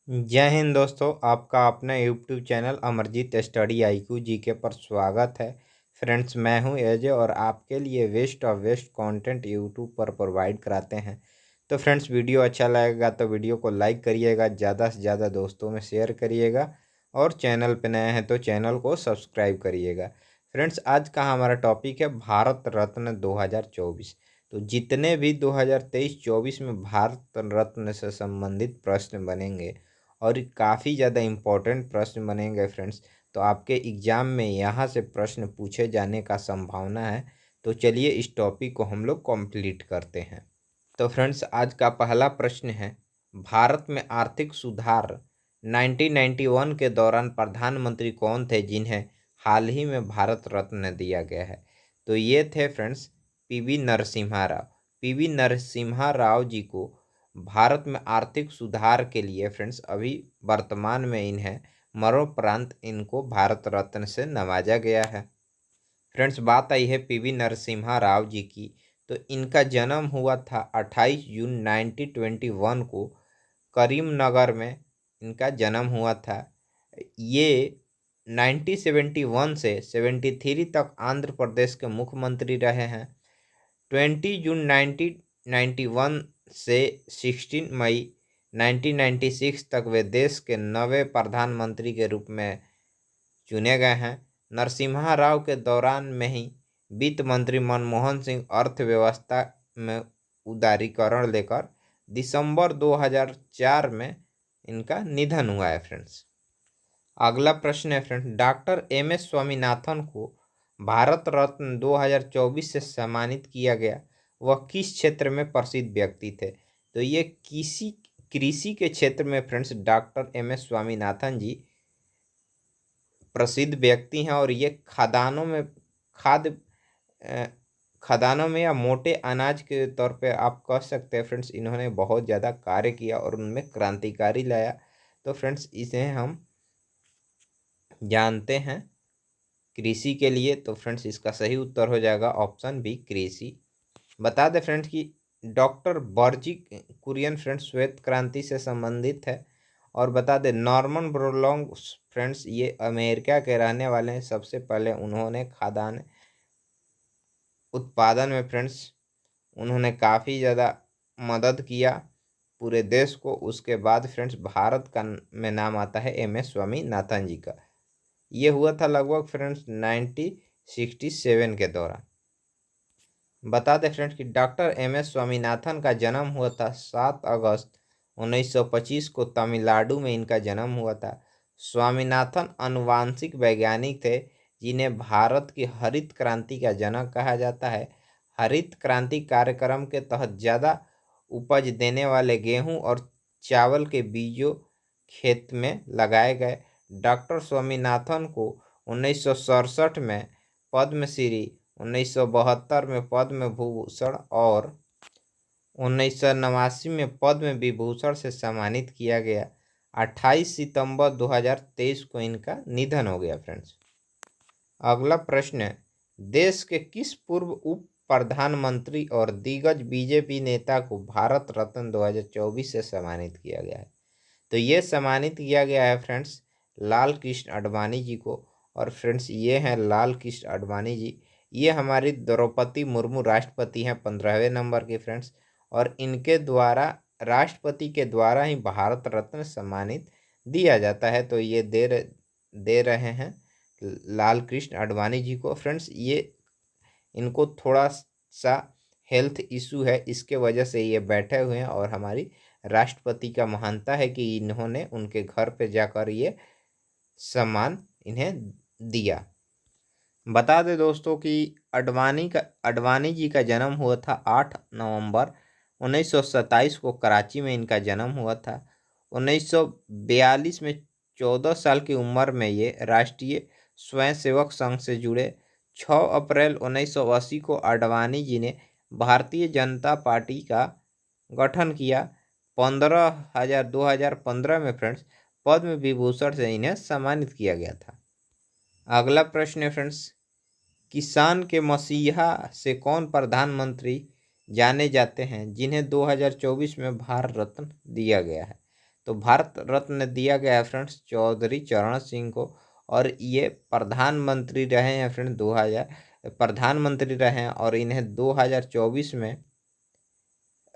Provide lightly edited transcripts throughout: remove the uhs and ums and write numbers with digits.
जय हिंद दोस्तों, आपका अपना YouTube channel Amarjeet study IQ GK पर स्वागत है। फ्रेंड्स, मैं हूं एजे और आपके लिए best of best content YouTube पर प्रोवाइड कराते हैं। तो फ्रेंड्स, वीडियो अच्छा लगेगा तो वीडियो को लाइक करिएगा, ज़्यादा से ज़्यादा दोस्तों में शेयर करिएगा और चैनल पे नए हैं तो चैनल को सब्सक्राइब करिएगा। फ्रेंड्स, आज का हमारा टॉपिक है भारत रत्न 2024। तो जितने भी 2023-24 में भारत रत्न से संबंधित प्रश्न बनेंगे और काफ़ी ज़्यादा इम्पोर्टेंट प्रश्न बनेंगे फ्रेंड्स, तो आपके एग्ज़ाम में यहाँ से प्रश्न पूछे जाने का संभावना है। तो चलिए इस टॉपिक को हम लोग कंप्लीट करते हैं। तो फ्रेंड्स, आज का पहला प्रश्न है, भारत में आर्थिक सुधार 1991 के दौरान प्रधानमंत्री कौन थे जिन्हें हाल ही में भारत रत्न दिया गया है? तो ये थे फ्रेंड्स पीवी नरसिम्हा राव। पीवी नरसिम्हा राव जी को भारत में आर्थिक सुधार के लिए फ्रेंड्स अभी वर्तमान में इन्हें मरणोपरांत इनको भारत रत्न से नवाजा गया है। फ्रेंड्स, बात आई है पीवी नरसिम्हा राव जी की। तो इनका जन्म हुआ था 28 जून 1921 को करीमनगर में इनका जन्म हुआ था। ये 1971 से 73 तक आंध्र प्रदेश के मुख्यमंत्री रहे हैं। 20 जून 1991 से 16 मई 1996 तक वे देश के नवे प्रधानमंत्री के रूप में चुने गए हैं। नरसिम्हा राव के दौरान में ही वित्त मंत्री मनमोहन सिंह अर्थव्यवस्था में उदारीकरण लेकर दिसंबर 2004 में इनका निधन हुआ है फ्रेंड्स। अगला प्रश्न है friends, doctor M S Swaminathan को भारत रत्न 2024 से सम्मानित किया गया। वह किस क्षेत्र में प्रसिद्ध व्यक्ति थे? तो ये किसी कृषि के क्षेत्र में friends doctor M S Swaminathan ji प्रसिद्ध व्यक्ति हैं और ये खाद्य खदानों में या मोटे अनाज के तौर पे आप कह सकते हैं फ्रेंड्स, इन्होंने बहुत ज़्यादा कार्य किया और उनमें क्रांतिकारी लाया। तो फ्रेंड्स, इसे हम जानते हैं कृषि के लिए। तो फ्रेंड्स, इसका सही उत्तर हो जाएगा ऑप्शन बी, कृषि। बता दें फ्रेंड्स कि डॉक्टर बर्जी कुरियन फ्रेंड्स श्वेत क्रांति से संबंधित है। और बता दें नॉर्मन बोरलॉन्ग फ्रेंड्स ये अमेरिका के रहने वाले हैं। सबसे पहले उन्होंने खाद्यान्न उत्पादन में फ्रेंड्स उन्होंने काफ़ी ज़्यादा मदद किया पूरे देश को। उसके बाद फ्रेंड्स भारत का में नाम आता है एम एस स्वामीनाथन जी का। ये हुआ था लगभग फ्रेंड्स 1967 के दौरान। बता दें फ्रेंड्स कि डॉक्टर एम एस स्वामीनाथन का जन्म हुआ था 7 अगस्त 1925 को तमिलनाडु में इनका जन्म हुआ था। स्वामीनाथन आनुवांशिक वैज्ञानिक थे जिन्हें भारत की हरित क्रांति का जनक कहा जाता है। हरित क्रांति कार्यक्रम के तहत ज़्यादा उपज देने वाले गेहूं और चावल के बीजों खेत में लगाए गए। डॉक्टर स्वामीनाथन को 1967 में पद्मश्री, 1972 में पद्म भूषण और 1989 में पद्म विभूषण से सम्मानित किया गया। 28 सितंबर 2023 को इनका निधन हो गया फ्रेंड्स। अगला प्रश्न है, देश के किस पूर्व उप प्रधानमंत्री और दिग्गज बीजेपी नेता को भारत रत्न 2024 से सम्मानित किया गया है? तो ये सम्मानित किया गया है फ्रेंड्स लाल कृष्ण आडवाणी जी को। और फ्रेंड्स ये हैं लाल कृष्ण आडवाणी जी। ये हमारी द्रौपदी मुर्मू राष्ट्रपति हैं 15वें नंबर के फ्रेंड्स। और इनके द्वारा राष्ट्रपति के द्वारा ही भारत रत्न सम्मानित दिया जाता है। तो ये दे रहे हैं लाल कृष्ण आडवाणी जी को। फ्रेंड्स ये इनको थोड़ा सा हेल्थ इशू है, इसके वजह से ये बैठे हुए हैं और हमारी राष्ट्रपति का मानता है कि इन्होंने उनके घर पे जाकर ये सम्मान इन्हें दिया। बता दें दोस्तों कि आडवाणी जी का जन्म हुआ था 8 नवंबर 1927 को कराची में इनका जन्म हुआ था। 1942 में 14 साल की उम्र में ये राष्ट्रीय स्वयंसेवक संघ से जुड़े। 6 अप्रैल 1980 को आडवाणी जी ने भारतीय जनता पार्टी का गठन किया। 2015 में फ्रेंड्स पद्म विभूषण से इन्हें सम्मानित किया गया था। अगला प्रश्न है फ्रेंड्स, किसान के मसीहा से कौन प्रधानमंत्री जाने जाते हैं जिन्हें 2024 में भारत रत्न दिया गया है? तो भारत रत्न दिया गया है फ्रेंड्स चौधरी चरण सिंह को, और ये प्रधानमंत्री रहे हैं फ्रेंड्स 2000 प्रधानमंत्री रहे हैं, और इन्हें 2024 में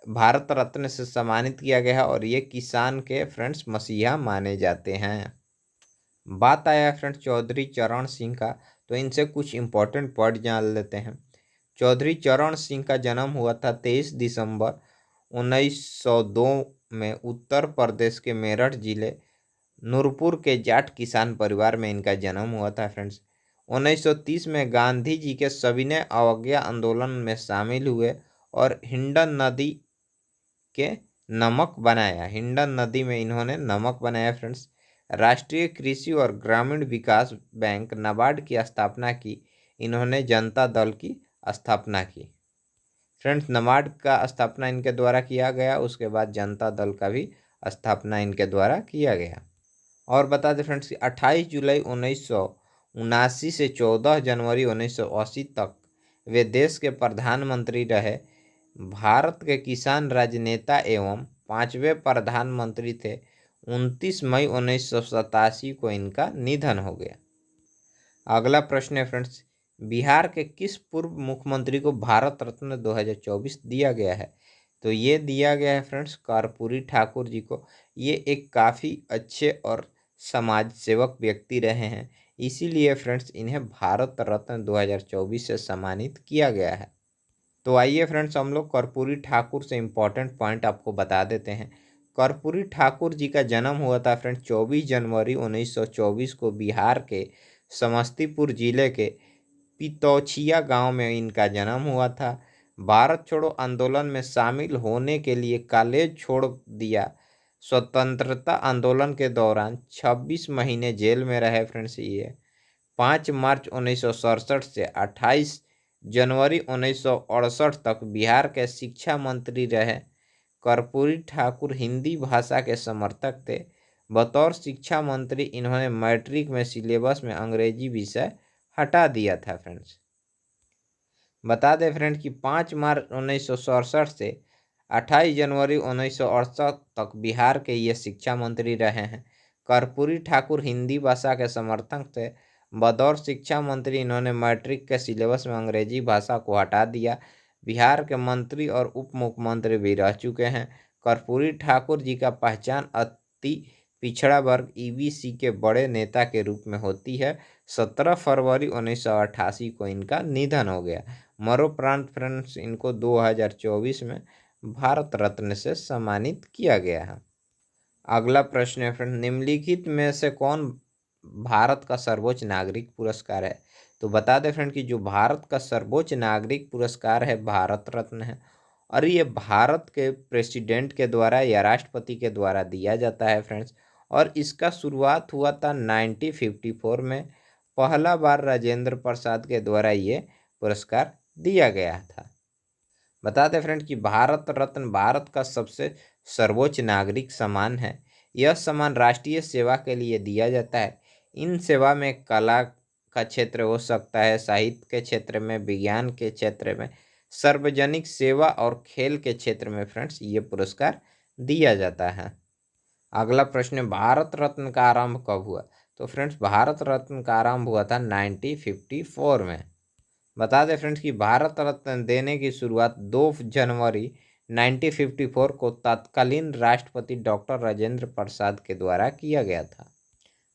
भारत रत्न से सम्मानित किया गया है, और ये किसान के फ्रेंड्स मसीहा माने जाते हैं। बात आया फ्रेंड्स चौधरी चरण सिंह का, तो इनसे कुछ इंपॉर्टेंट पॉइंट जान लेते हैं। चौधरी चरण सिंह का जन्म हुआ था 23 दिसंबर 1902 में उत्तर प्रदेश के मेरठ जिले नूरपुर के जाट किसान परिवार में इनका जन्म हुआ था फ्रेंड्स। 1930 में गांधी जी के सविनय अवज्ञा आंदोलन में शामिल हुए और हिंडन नदी के हिंडन नदी में इन्होंने नमक बनाया फ्रेंड्स। राष्ट्रीय कृषि और ग्रामीण विकास बैंक नाबार्ड की स्थापना की इन्होंने, जनता दल की स्थापना की फ्रेंड्स। नाबार्ड का स्थापना इनके द्वारा किया गया, उसके बाद जनता दल का भी स्थापना इनके द्वारा किया गया। और बता दें फ्रेंड्स कि 28 जुलाई 1979 से 14 जनवरी 1980 तक वे देश के प्रधानमंत्री रहे। भारत के किसान राजनेता एवं 5वें प्रधानमंत्री थे। 29 मई 1987 को इनका निधन हो गया। अगला प्रश्न है फ्रेंड्स, बिहार के किस पूर्व मुख्यमंत्री को भारत रत्न 2024 दिया गया है? तो ये दिया गया है फ्रेंड्स कर्पूरी ठाकुर जी को। ये एक काफ़ी अच्छे और समाज सेवक व्यक्ति रहे हैं, इसीलिए फ्रेंड्स इन्हें भारत रत्न 2024 से सम्मानित किया गया है। तो आइए फ्रेंड्स हम लोग कर्पूरी ठाकुर से इम्पोर्टेंट पॉइंट आपको बता देते हैं। कर्पूरी ठाकुर जी का जन्म हुआ था फ्रेंड्स 24 जनवरी 1924 को बिहार के समस्तीपुर जिले के पितौछिया गांव में इनका जन्म हुआ था। भारत छोड़ो आंदोलन में शामिल होने के लिए कॉलेज छोड़ दिया। स्वतंत्रता आंदोलन के दौरान 26 महीने जेल में रहे फ्रेंड्स। ये 5 मार्च 1967 से 28 जनवरी 1968 तक बिहार के शिक्षा मंत्री रहे। कर्पूरी ठाकुर हिंदी भाषा के समर्थक थे। बतौर शिक्षा मंत्री इन्होंने मैट्रिक में सिलेबस में अंग्रेजी विषय हटा दिया था फ्रेंड्स। बता दें फ्रेंड्स कि 5 मार्च 1967 से 28 जनवरी 1968 तक बिहार के ये शिक्षा मंत्री रहे हैं। कर्पूरी ठाकुर हिंदी भाषा के समर्थक थे। बतौर शिक्षा मंत्री इन्होंने मैट्रिक के सिलेबस में अंग्रेजी भाषा को हटा दिया। बिहार के मंत्री और उप मुख्यमंत्री भी रह चुके हैं। कर्पूरी ठाकुर जी का पहचान अति पिछड़ा वर्ग ईबीसी के बड़े नेता के रूप में होती है। 17 फरवरी 1988 को इनका निधन हो गया। मरणोपरांत फ्रेंड्स इनको 2024 में भारत रत्न से सम्मानित किया गया है। अगला प्रश्न है फ्रेंड, निम्नलिखित में से कौन भारत का सर्वोच्च नागरिक पुरस्कार है? तो बता दें फ्रेंड कि जो भारत का सर्वोच्च नागरिक पुरस्कार है भारत रत्न है, और ये भारत के प्रेसिडेंट के द्वारा या राष्ट्रपति के द्वारा दिया जाता है फ्रेंड्स। और इसका शुरुआत हुआ था 1954 में। पहला बार राजेंद्र प्रसाद के द्वारा ये पुरस्कार दिया गया था। बता दें फ्रेंड कि भारत रत्न भारत का सबसे सर्वोच्च नागरिक सम्मान है। यह सम्मान राष्ट्रीय सेवा के लिए दिया जाता है। इन सेवा में कला का क्षेत्र हो सकता है, साहित्य के क्षेत्र में, विज्ञान के क्षेत्र में, सार्वजनिक सेवा और खेल के क्षेत्र में फ्रेंड्स ये पुरस्कार दिया जाता है। अगला प्रश्न, भारत रत्न का आरंभ कब हुआ? तो फ्रेंड्स भारत रत्न का आरंभ हुआ था 1954 में। बता दें फ्रेंड्स कि भारत रत्न देने की शुरुआत 2 जनवरी 1954 को तत्कालीन राष्ट्रपति डॉक्टर राजेंद्र प्रसाद के द्वारा किया गया था।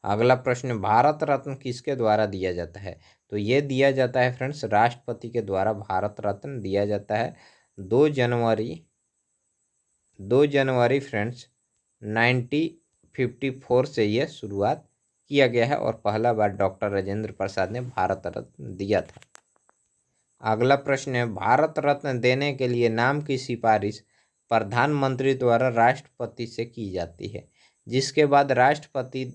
अगला प्रश्न, भारत रत्न किसके द्वारा दिया जाता है? तो ये दिया जाता है फ्रेंड्स राष्ट्रपति के द्वारा भारत रत्न दिया जाता है। 2 जनवरी फ्रेंड्स 1954 से ये शुरुआत किया गया है, और पहला बार डॉक्टर राजेंद्र प्रसाद ने भारत रत्न दिया था। अगला प्रश्न है, भारत रत्न देने के लिए नाम की सिफारिश प्रधानमंत्री द्वारा राष्ट्रपति से की जाती है, जिसके बाद राष्ट्रपति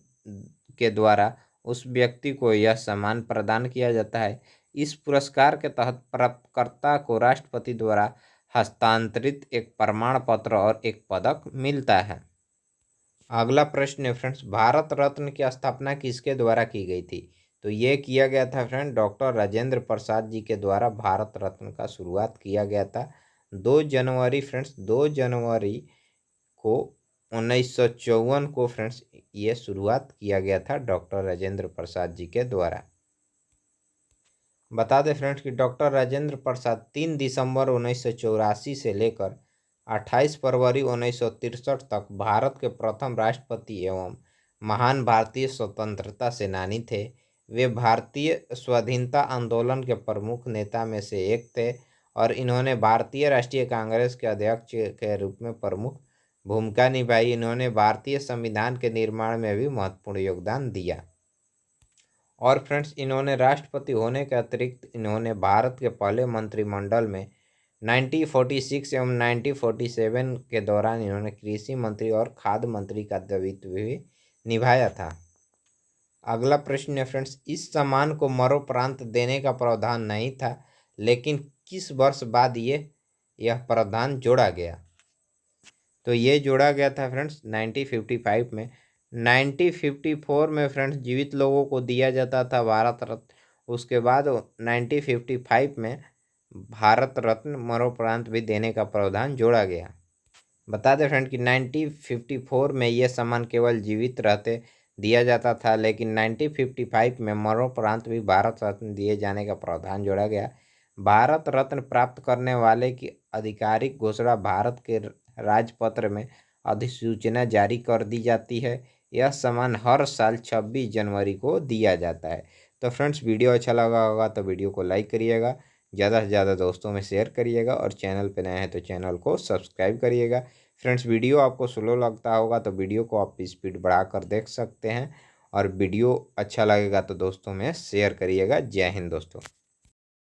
के द्वारा उस व्यक्ति को यह सम्मान प्रदान किया जाता है। इस पुरस्कार के तहत प्राप्तकर्ता को राष्ट्रपति द्वारा हस्तांतरित एक प्रमाण पत्र और एक पदक मिलता है। अगला प्रश्न है फ्रेंड्स, भारत रत्न की स्थापना किसके द्वारा की गई थी? तो ये किया गया था फ्रेंड डॉक्टर राजेंद्र प्रसाद जी के द्वारा भारत रत्न का शुरुआत किया गया था। 2 जनवरी फ्रेंड्स 2 जनवरी को 1954 को फ्रेंड्स ये शुरुआत किया गया था डॉक्टर राजेंद्र प्रसाद जी के द्वारा। बता दें फ्रेंड्स कि डॉक्टर राजेंद्र प्रसाद 3 दिसंबर 1984 से लेकर 28 फरवरी 1963 तक भारत के प्रथम राष्ट्रपति एवं महान भारतीय स्वतंत्रता सेनानी थे। वे भारतीय स्वाधीनता आंदोलन के प्रमुख नेता में से एक थे और इन्होंने भारतीय राष्ट्रीय कांग्रेस के अध्यक्ष के रूप में प्रमुख भूमिका निभाई। इन्होंने भारतीय संविधान के निर्माण में भी महत्वपूर्ण योगदान दिया। और फ्रेंड्स इन्होंने राष्ट्रपति होने के अतिरिक्त इन्होंने भारत के पहले मंत्रिमंडल में 1946 एवं 1947 के दौरान इन्होंने कृषि मंत्री और खाद्य मंत्री का दायित्व भी निभाया था। अगला प्रश्न है फ्रेंड्स, इस सम्मान को मरणोपरांत देने का प्रावधान नहीं था, लेकिन किस वर्ष बाद यह प्रावधान जोड़ा गया? तो ये जोड़ा गया था फ्रेंड्स 1955 में। 1954 में फ्रेंड्स जीवित लोगों को दिया जाता था भारत रत्न। उसके बाद 1955 में भारत रत्न मरणोपरांत भी देने का प्रावधान जोड़ा गया। बता दें फ्रेंड कि 1954 में यह सम्मान केवल जीवित रहते दिया जाता था, लेकिन 1955 में मरणोपरांत भी भारत रत्न दिए जाने का प्रावधान जोड़ा गया। भारत रत्न प्राप्त करने वाले की आधिकारिक घोषणा भारत के राजपत्र में अधिसूचना जारी कर दी जाती है। यह सम्मान हर साल 26 जनवरी को दिया जाता है। तो फ्रेंड्स वीडियो अच्छा लगा होगा तो वीडियो को लाइक करिएगा, ज़्यादा से ज़्यादा दोस्तों में शेयर करिएगा और चैनल पर नए हैं तो चैनल को सब्सक्राइब करिएगा। फ्रेंड्स वीडियो आपको स्लो लगता होगा तो वीडियो को आप स्पीड बढ़ा कर देख सकते हैं और वीडियो अच्छा लगेगा तो दोस्तों में शेयर करिएगा। जय हिंद दोस्तों।